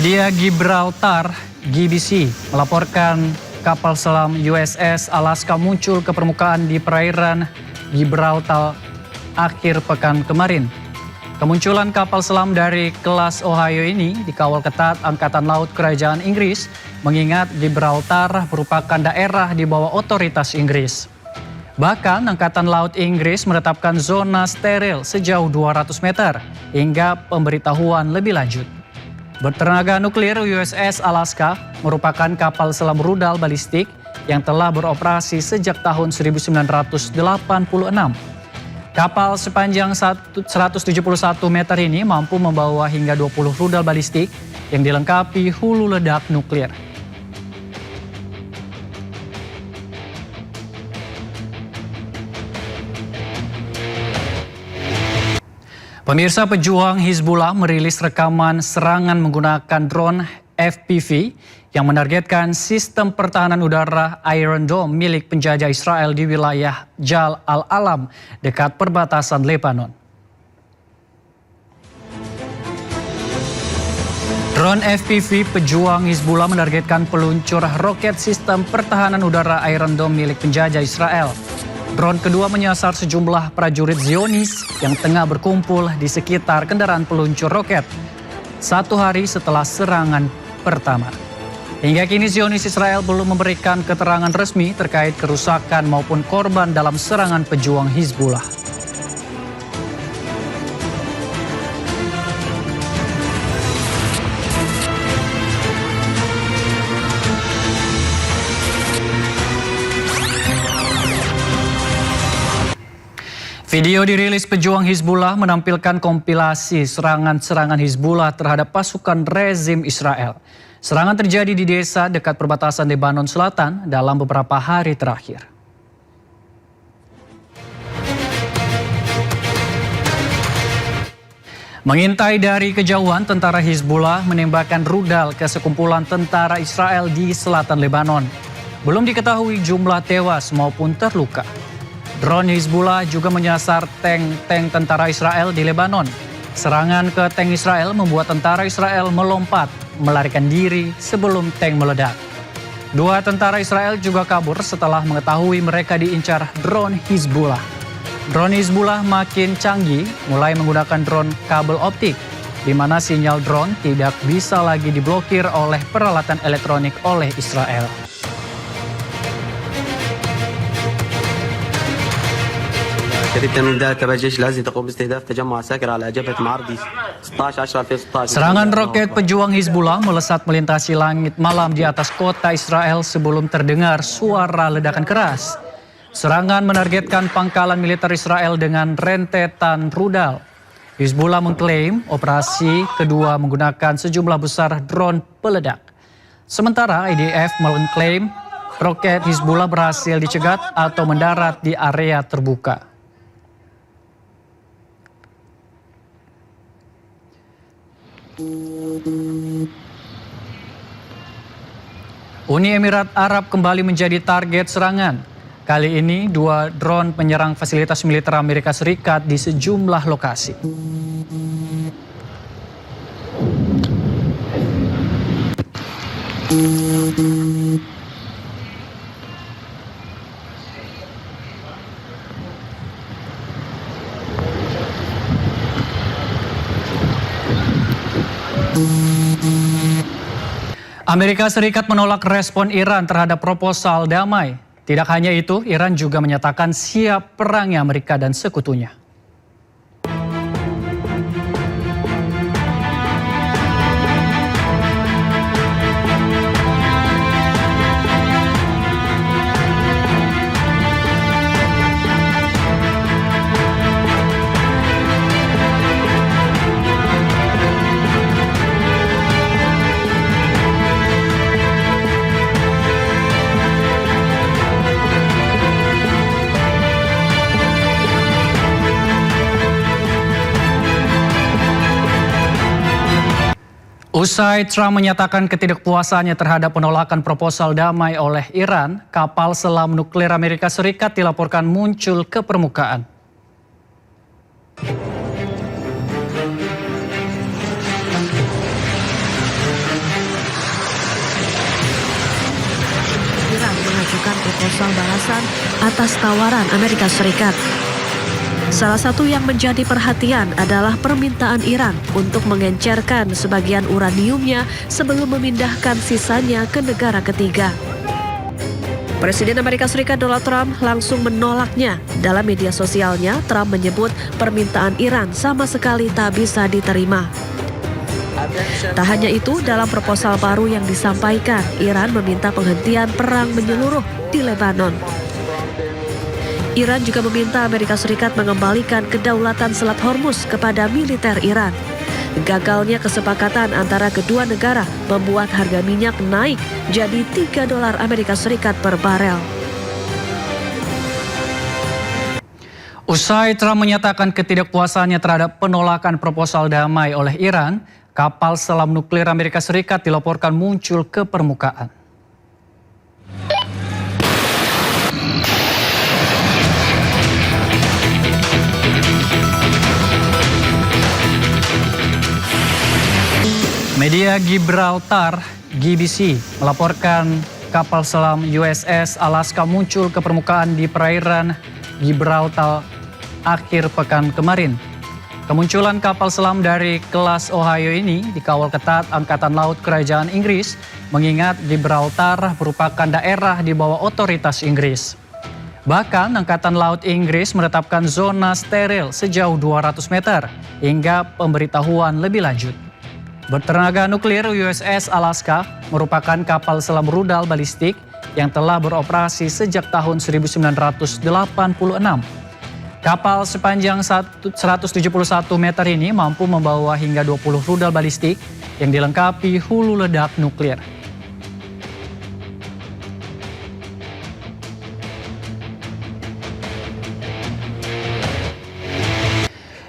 Media Gibraltar, GBC, melaporkan kapal selam USS Alaska muncul ke permukaan di perairan Gibraltar akhir pekan kemarin. Kemunculan kapal selam dari kelas Ohio ini dikawal ketat Angkatan Laut Kerajaan Inggris, mengingat Gibraltar merupakan daerah di bawah otoritas Inggris. Bahkan Angkatan Laut Inggris menetapkan zona steril sejauh 200 meter hingga pemberitahuan lebih lanjut. Bertenaga nuklir USS Alaska merupakan kapal selam rudal balistik yang telah beroperasi sejak tahun 1986. Kapal sepanjang 171 meter ini mampu membawa hingga 20 rudal balistik yang dilengkapi hulu ledak nuklir. Pemirsa, pejuang Hizbullah merilis rekaman serangan menggunakan drone FPV yang menargetkan sistem pertahanan udara Iron Dome milik penjajah Israel di wilayah Jal al-Alam dekat perbatasan Lebanon. Drone FPV pejuang Hizbullah menargetkan peluncur roket sistem pertahanan udara Iron Dome milik penjajah Israel. Drone kedua menyasar sejumlah prajurit Zionis yang tengah berkumpul di sekitar kendaraan peluncur roket 1 hari setelah serangan pertama. Hingga kini Zionis Israel belum memberikan keterangan resmi terkait kerusakan maupun korban dalam serangan pejuang Hizbullah. Video dirilis pejuang Hizbullah menampilkan kompilasi serangan-serangan Hizbullah terhadap pasukan rezim Israel. Serangan terjadi di desa dekat perbatasan Lebanon Selatan dalam beberapa hari terakhir. Mengintai dari kejauhan, tentara Hizbullah menembakkan rudal ke sekumpulan tentara Israel di selatan Lebanon. Belum diketahui jumlah tewas maupun terluka. Drone Hizbullah juga menyasar tank tentara Israel di Lebanon. Serangan ke tank Israel membuat tentara Israel melompat, melarikan diri sebelum tank meledak. 2 tentara Israel juga kabur setelah mengetahui mereka diincar drone Hizbullah. Drone Hizbullah makin canggih, mulai menggunakan drone kabel optik, di mana sinyal drone tidak bisa lagi diblokir oleh peralatan elektronik oleh Israel. Serangan roket pejuang Hizbullah melesat melintasi langit malam di atas kota Israel sebelum terdengar suara ledakan keras. Serangan menargetkan pangkalan militer Israel dengan rentetan rudal. Hizbullah mengklaim operasi kedua menggunakan sejumlah besar drone peledak. Sementara IDF mengklaim roket Hizbullah berhasil dicegat atau mendarat di area terbuka. Uni Emirat Arab kembali menjadi target serangan. Kali ini 2 drone menyerang fasilitas militer Amerika Serikat di sejumlah lokasi. Amerika Serikat menolak respon Iran terhadap proposal damai. Tidak hanya itu, Iran juga menyatakan siap perangnya Amerika dan sekutunya. Usai Trump menyatakan ketidakpuasannya terhadap penolakan proposal damai oleh Iran, kapal selam nuklir Amerika Serikat dilaporkan muncul ke permukaan. mengajukan proposal balasan atas tawaran Amerika Serikat. Salah satu yang menjadi perhatian adalah permintaan Iran untuk mengencerkan sebagian uraniumnya sebelum memindahkan sisanya ke negara ketiga. Presiden Amerika Serikat Donald Trump langsung menolaknya. Dalam media sosialnya, Trump menyebut permintaan Iran sama sekali tak bisa diterima. Tak hanya itu, dalam proposal baru yang disampaikan, Iran meminta penghentian perang menyeluruh di Lebanon. Iran juga meminta Amerika Serikat mengembalikan kedaulatan Selat Hormuz kepada militer Iran. Gagalnya kesepakatan antara kedua negara membuat harga minyak naik jadi $3 Amerika Serikat per barel. Usai Trump menyatakan ketidakpuasannya terhadap penolakan proposal damai oleh Iran, kapal selam nuklir Amerika Serikat dilaporkan muncul ke permukaan. Media Gibraltar (GBC) melaporkan kapal selam USS Alaska muncul ke permukaan di perairan Gibraltar akhir pekan kemarin. Kemunculan kapal selam dari kelas Ohio ini dikawal ketat Angkatan Laut Kerajaan Inggris, mengingat Gibraltar merupakan daerah di bawah otoritas Inggris. Bahkan Angkatan Laut Inggris menetapkan zona steril sejauh 200 meter hingga pemberitahuan lebih lanjut. Bertenaga nuklir USS Alaska merupakan kapal selam rudal balistik yang telah beroperasi sejak tahun 1986. Kapal sepanjang 171 meter ini mampu membawa hingga 20 rudal balistik yang dilengkapi hulu ledak nuklir.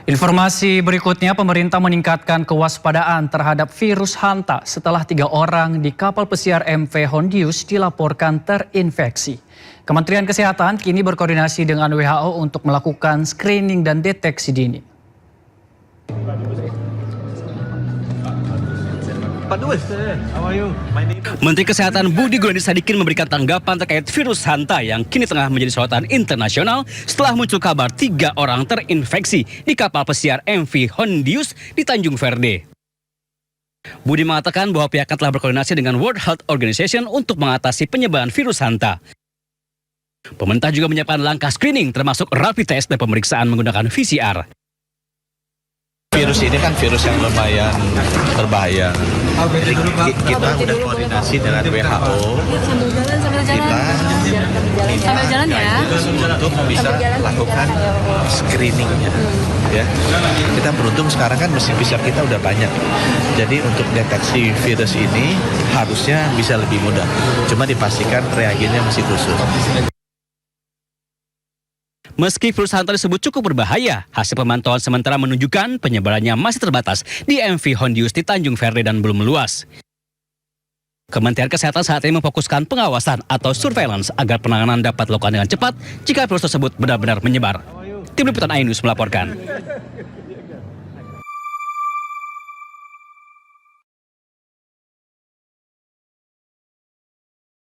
Informasi berikutnya, pemerintah meningkatkan kewaspadaan terhadap virus Hanta setelah 3 orang di kapal pesiar MV Hondius dilaporkan terinfeksi. Kementerian Kesehatan kini berkoordinasi dengan WHO untuk melakukan screening dan deteksi dini. Menteri Kesehatan Budi Gunadisadikin memberikan tanggapan terkait virus Hanta yang kini tengah menjadi sorotan internasional setelah muncul kabar 3 orang terinfeksi di kapal pesiar MV Hondius di Tanjung Verde. Budi mengatakan bahwa pihaknya telah berkoordinasi dengan World Health Organization untuk mengatasi penyebaran virus Hanta. Pemerintah juga menyiapkan langkah screening termasuk rapid test dan pemeriksaan menggunakan PCR. Virus ini kan virus yang lumayan berbahaya. Jadi kita udah koordinasi dengan WHO. Kita untuk bisa lakukan screeningnya. Ya, kita beruntung sekarang kan mesin PCR kita udah banyak. Jadi untuk deteksi virus ini harusnya bisa lebih mudah. Cuma dipastikan reagennya masih khusus. Meski virus Hanta tersebut cukup berbahaya, hasil pemantauan sementara menunjukkan penyebarannya masih terbatas di MV Hondius di Tanjung Verde dan belum meluas. Kementerian Kesehatan saat ini memfokuskan pengawasan atau surveillance agar penanganan dapat dilakukan dengan cepat jika virus tersebut benar-benar menyebar. Tim Liputan iNews melaporkan.